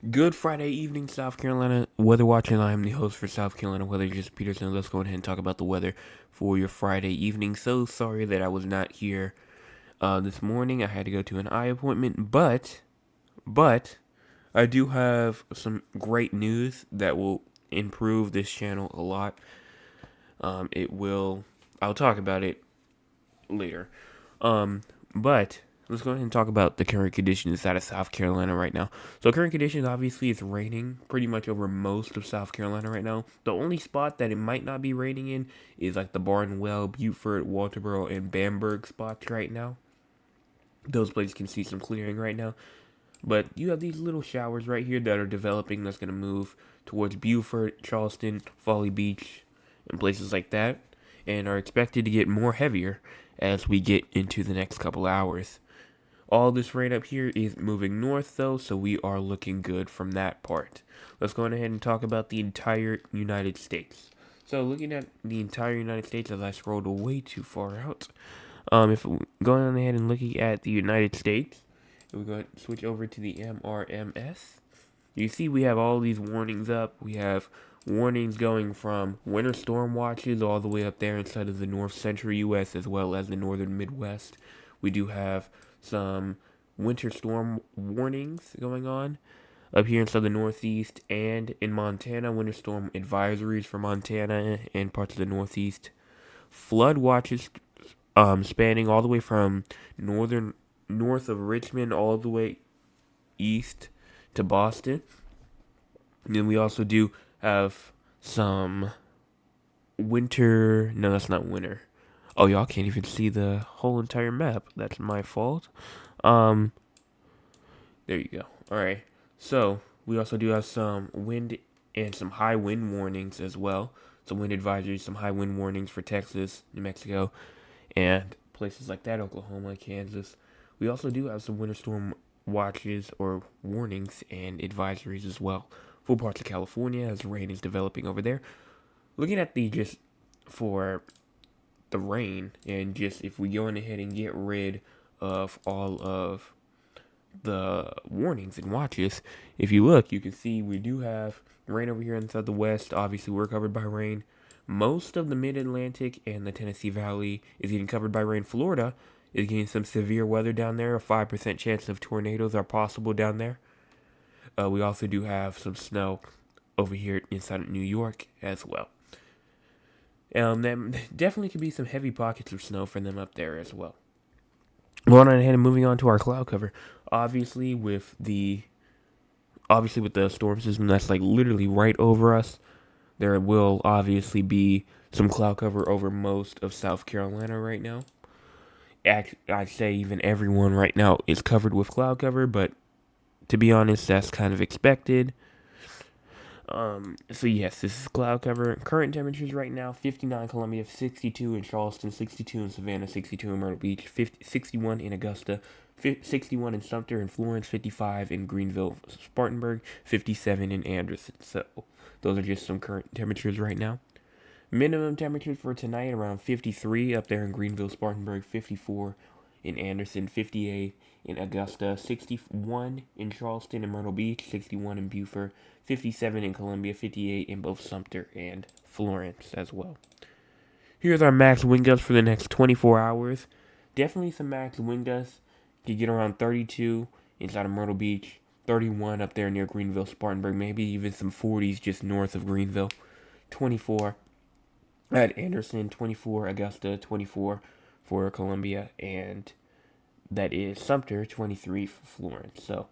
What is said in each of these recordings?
Good Friday evening, South Carolina weather watch, and I am the host for South Carolina Weather, Just Peterson. Let's go ahead and talk about the weather for your Friday evening. So sorry that I was not here this morning. I had to go to an eye appointment, but I do have some great news that will improve this channel a lot. It will. I'll talk about it later. But let's go ahead and talk about the current conditions out of South Carolina right now. So current conditions, obviously, it's raining pretty much over most of South Carolina right now. The only spot that it might not be raining in is like the Barnwell, Beaufort, Walterboro, and Bamberg spots right now. Those places can see some clearing right now. But you have these little showers right here that are developing that's going to move towards Beaufort, Charleston, Folly Beach, and places like that, and are expected to get more heavier as we get into the next couple hours. All this rain up here is moving north though, so we are looking good from that part. Let's go ahead and talk about the entire United States. So looking at the entire United States, as I scrolled way too far out, if going ahead and looking at the United States, we're going to switch over to the MRMS. You see we have all these warnings up. We have warnings going from winter storm watches all the way up there inside of the north central U.S. as well as the northern Midwest. We do have some winter storm warnings going on up here inside the Northeast and in Montana. Winter storm advisories for Montana and parts of the Northeast. Flood watches spanning all the way from north of Richmond all the way east to Boston. And then we also do have some winter. No, that's not winter. Oh, y'all can't even see the whole entire map. That's my fault. Um, there you go. All right. So we also do have some wind and some high wind warnings as well. Some wind advisories, some high wind warnings for Texas, New Mexico, and places like that, Oklahoma, Kansas. We also do have some winter storm watches or warnings and advisories as well for parts of California as rain is developing over there. Looking at the just for the rain and just if we go on ahead and get rid of all of the warnings and watches, if you look, you can see we do have rain over here inside the west. Obviously, we're covered by rain. Most of the mid-Atlantic and the Tennessee Valley is getting covered by rain. Florida is getting some severe weather down there. A 5% chance of tornadoes are possible down there. We also do have some snow over here inside of New York as well. There definitely could be some heavy pockets of snow for them up there as well. Going on ahead and moving on to our cloud cover. Obviously, with the storm system that's like literally right over us, there will obviously be some cloud cover over most of South Carolina right now. I'd say even everyone right now is covered with cloud cover, but to be honest, that's kind of expected. So yes, this is cloud cover. Current temperatures right now: 59 Columbia, 62 in Charleston, 62 in Savannah, 62 in Myrtle Beach, 61 in Augusta, 61 in Sumter and Florence, 55 in Greenville, Spartanburg, 57 in Anderson. So those are just some current temperatures right now. Minimum temperatures for tonight around 53 up there in Greenville, Spartanburg, 54 in Anderson, 58 in Augusta, 61 in Charleston and Myrtle Beach, 61 in Beaufort, 57 in Columbia, 58 in both Sumter and Florence as well. Here's our max wind gusts for the next 24 hours. Definitely some max wind gusts. You get around 32 inside of Myrtle Beach, 31 up there near Greenville, Spartanburg, maybe even some 40s just north of Greenville, 24 at Anderson, 24 Augusta, 24 for Columbia, and that is Sumter, 23 for Florence. So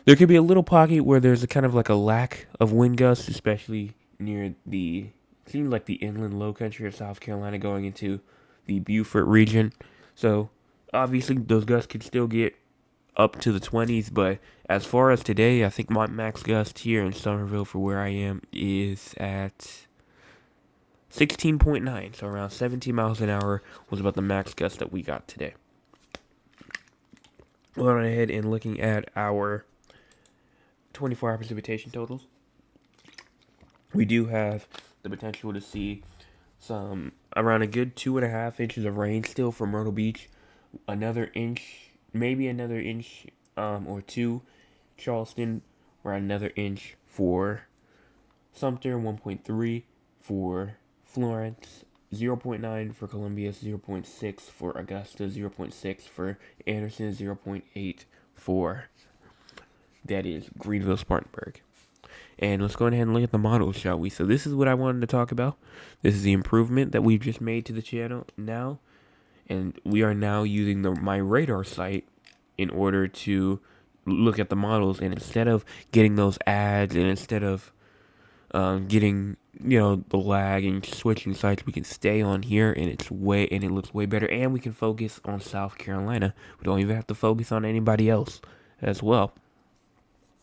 there could be a little pocket where there's a kind of like a lack of wind gusts, especially near the seems like the inland low country of South Carolina going into the Beaufort region. So obviously those gusts could still get up to the 20s, but as far as today, I think my max gust here in Somerville for where I am is at 16.9, so around 17 miles an hour was about the max gust that we got today. Going ahead and looking at our 24-hour precipitation totals, we do have the potential to see some around a good 2.5 inches of rain still for Myrtle Beach, another inch, maybe another inch or two, Charleston, around another inch for Sumter, 1.3 for Florence, 0.9 for Columbia, 0.6 for Augusta, 0.6 for Anderson, 0.8 for, that is, Greenville, Spartanburg. And let's go ahead and look at the models, shall we? So this is what I wanted to talk about. This is the improvement that we've just made to the channel now. And we are now using my radar site in order to look at the models. And instead of getting those ads and instead of getting the lag and switching sites, we can stay on here and it looks way better, and we can focus on South Carolina. We don't even have to focus on anybody else as well.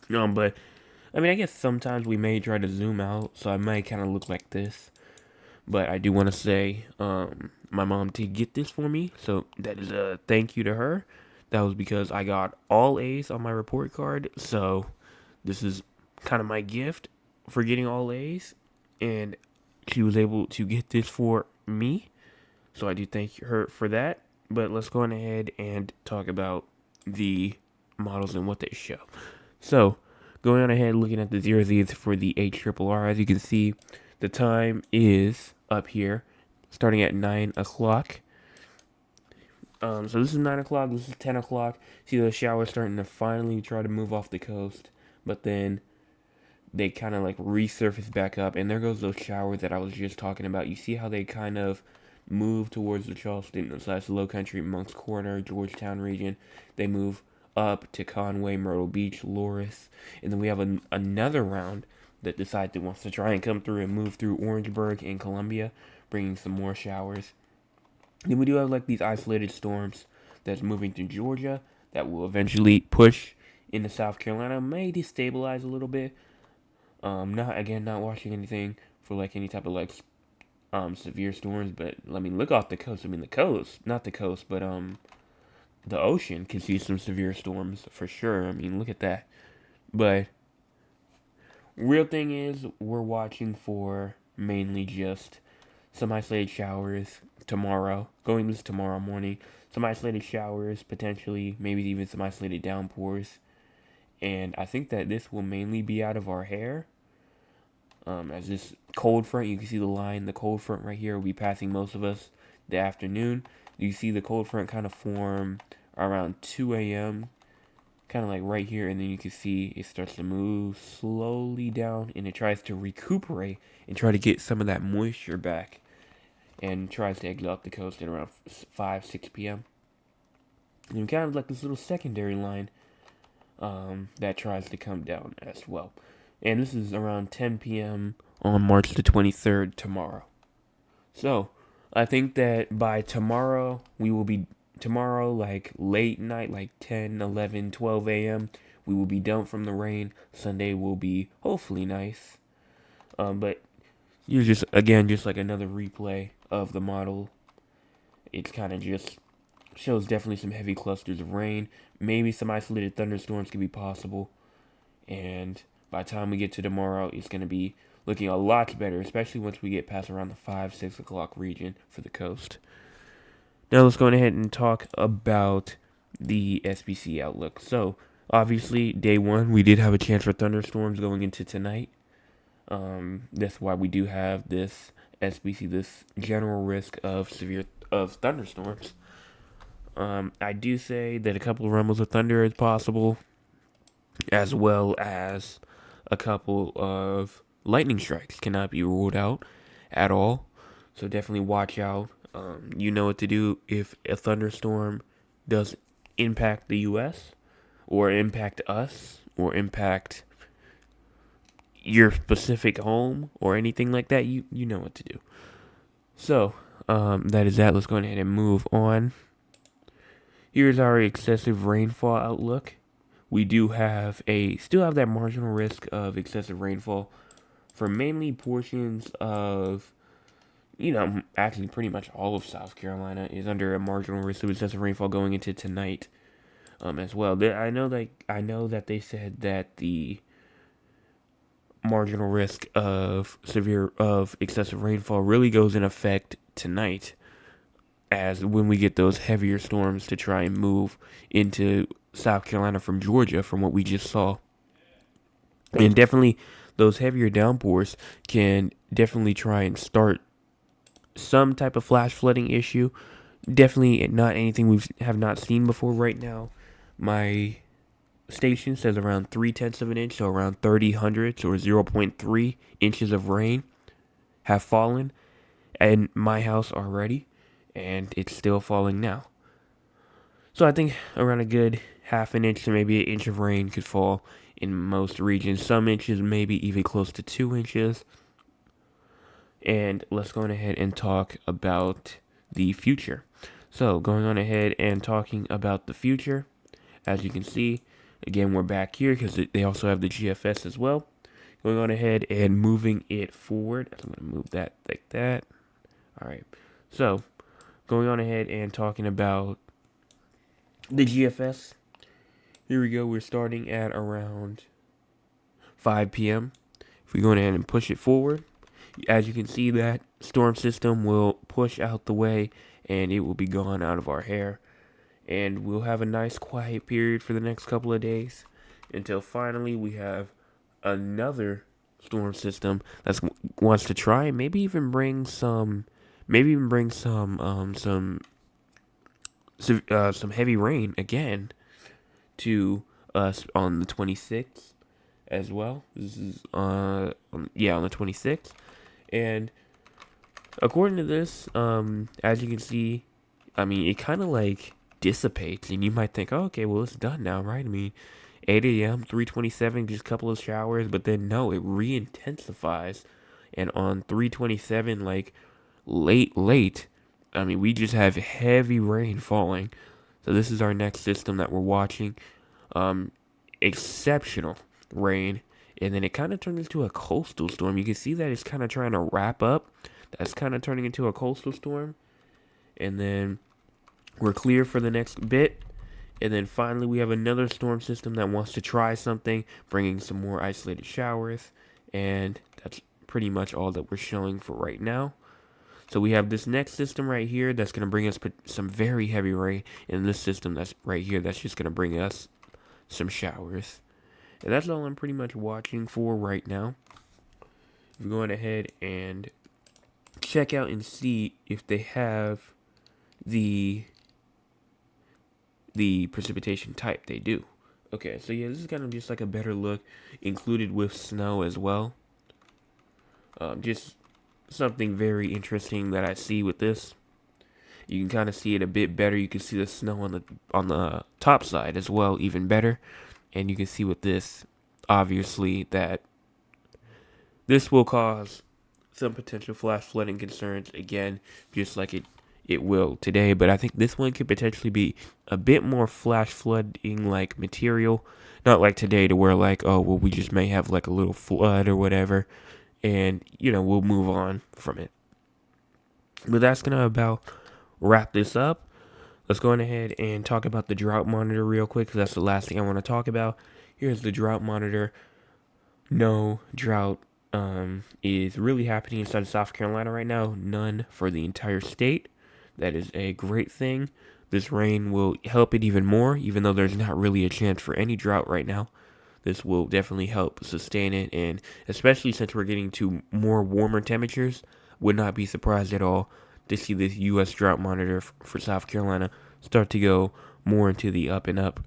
But I mean, I guess sometimes we may try to zoom out, so I might kind of look like this. But I do want to say, my mom did get this for me, so that is a thank you to her. That was because I got all A's on my report card, so this is kind of my gift for getting all A's, and she was able to get this for me, so I do thank her for that. But let's go on ahead and talk about the models and what they show. So, going on ahead, looking at the 0Zs for the HRRR, as you can see, the time is up here, starting at 9 o'clock. So this is 9 o'clock, this is 10 o'clock. See the showers starting to finally try to move off the coast, but then they kind of like resurface back up, and there goes those showers that I was just talking about. You see how they kind of move towards the Charleston / Low Country, Moncks Corner, Georgetown region. They move up to Conway, Myrtle Beach, Loris, and then we have another round that decides it wants to try and come through and move through Orangeburg and Columbia, bringing some more showers. Then we do have like these isolated storms that's moving through Georgia that will eventually push into South Carolina, may destabilize a little bit. Not watching anything for like any type of like severe storms, but I mean, look off the coast. I mean, not the coast, but the ocean can see some severe storms for sure. I mean, look at that. But real thing is, we're watching for mainly just some isolated showers tomorrow, going this tomorrow morning. Some isolated showers, potentially, maybe even some isolated downpours. And I think that this will mainly be out of our hair. As this cold front, you can see the cold front right here will be passing most of us the afternoon. You see the cold front kind of form around 2 a.m., kind of like right here, and then you can see it starts to move slowly down, and it tries to recuperate and try to get some of that moisture back, and tries to exit off the coast at around 5-6 p.m. And kind of like this little secondary line that tries to come down as well. And this is around 10 p.m. on March the 23rd tomorrow. So, I think that by tomorrow, like late night, like 10, 11, 12 a.m., we will be done from the rain. Sunday will be hopefully nice. But you're just like another replay of the model. It's kind of just shows definitely some heavy clusters of rain. Maybe some isolated thunderstorms could be possible. And by the time we get to tomorrow, it's going to be looking a lot better, especially once we get past around the 5-6 o'clock region for the coast. Now let's go ahead and talk about the SPC outlook. So, obviously, day one, we did have a chance for thunderstorms going into tonight. That's why we do have this SPC, this general risk of thunderstorms. I do say that a couple of rumbles of thunder is possible, as well as a couple of lightning strikes cannot be ruled out at all. So definitely watch out. You know what to do if a thunderstorm does impact the U.S. or impact us or impact your specific home or anything like that. You know what to do. So that is that. Let's go ahead and move on. Here's our excessive rainfall outlook. We do still have that marginal risk of excessive rainfall for mainly portions of, actually pretty much all of South Carolina is under a marginal risk of excessive rainfall going into tonight, as well. I know that they said that the marginal risk of excessive rainfall really goes in effect tonight, as when we get those heavier storms to try and move into South Carolina from Georgia, from what we just saw. And definitely those heavier downpours can definitely try and start some type of flash flooding issue. Definitely not anything we have not seen before right now. My station says around 3/10 of an inch, so around 30 hundredths or 0.3 inches of rain have fallen in my house already, and it's still falling now. So I think around a good half an inch to maybe an inch of rain could fall in most regions. Some inches, maybe even close to 2 inches. And let's go on ahead and talk about the future. So going on ahead and talking about the future, as you can see, again, we're back here because they also have the GFS as well. Going on ahead and moving it forward. I'm going to move that like that. All right. So going on ahead and talking about the GFS. Here we go. We're starting at around 5 p.m. If we go ahead and push it forward, as you can see, that storm system will push out the way and it will be gone out of our hair. And we'll have a nice quiet period for the next couple of days until finally we have another storm system that wants to try and maybe even bring some some heavy rain again to us on the 26th as well. This is on the 26th. And according to this, as you can see, I mean, it kind of like dissipates, and you might think, oh, okay, well, it's done now, right? I mean, 8 a.m., 3:27, just a couple of showers, but then no, it re-intensifies, and on 3:27, like late, I mean, we just have heavy rain falling. So this is our next system that we're watching. Exceptional rain, and then it kind of turns into a coastal storm. You can see that it's kind of trying to wrap up. That's kind of turning into a coastal storm, and then we're clear for the next bit. And then finally, we have another storm system that wants to try something, bringing some more isolated showers. And that's pretty much all that we're showing for right now. So we have this next system right here that's going to bring us some very heavy rain. And this system that's right here that's just going to bring us some showers. And that's all I'm pretty much watching for right now. We're going ahead and check out and see if they have the precipitation type. They do. Okay, so yeah, this is kind of just like a better look, included with snow as well. Just something very interesting that I see with this. You can kind of see it a bit better. You can see the snow on the top side as well, even better. And you can see with this, obviously, that this will cause some potential flash flooding concerns again, just like it will today. But I think this one could potentially be a bit more flash flooding like material, not like today to where like, oh well, we just may have like a little flood or whatever, and we'll move on from it. But that's gonna about wrap this up. Let's go ahead and talk about the drought monitor real quick, because that's the last thing I want to talk about. Here's the drought monitor. No drought is really happening inside of South Carolina right now. None for the entire state. That is a great thing. This rain will help it even more, even though there's not really a chance for any drought right now. This will definitely help sustain it, and especially since we're getting to more warmer temperatures, would not be surprised at all to see this U.S. drought monitor for South Carolina start to go more into the up and up.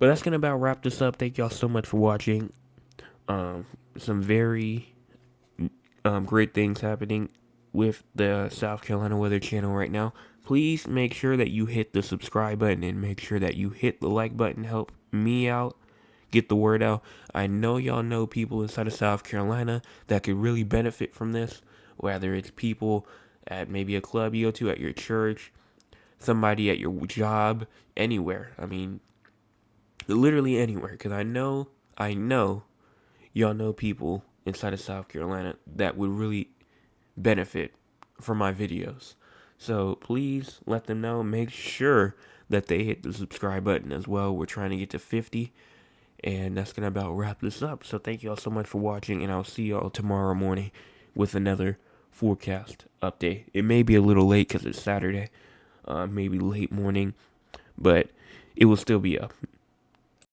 But that's going to about wrap this up. Thank y'all so much for watching. Some very great things happening with the South Carolina Weather Channel right now. Please make sure that you hit the subscribe button and make sure that you hit the like button. Help me out. Get the word out. I know y'all know people inside of South Carolina that could really benefit from this, whether it's people at maybe a club you go to, at your church, somebody at your job, anywhere. I mean, literally anywhere, because I know y'all know people inside of South Carolina that would really benefit from my videos. So please let them know. Make sure that they hit the subscribe button as well. We're trying to get to 50. And that's going to about wrap this up. So thank you all so much for watching, and I'll see y'all tomorrow morning with another forecast update. It may be a little late because it's Saturday, maybe late morning, but it will still be up.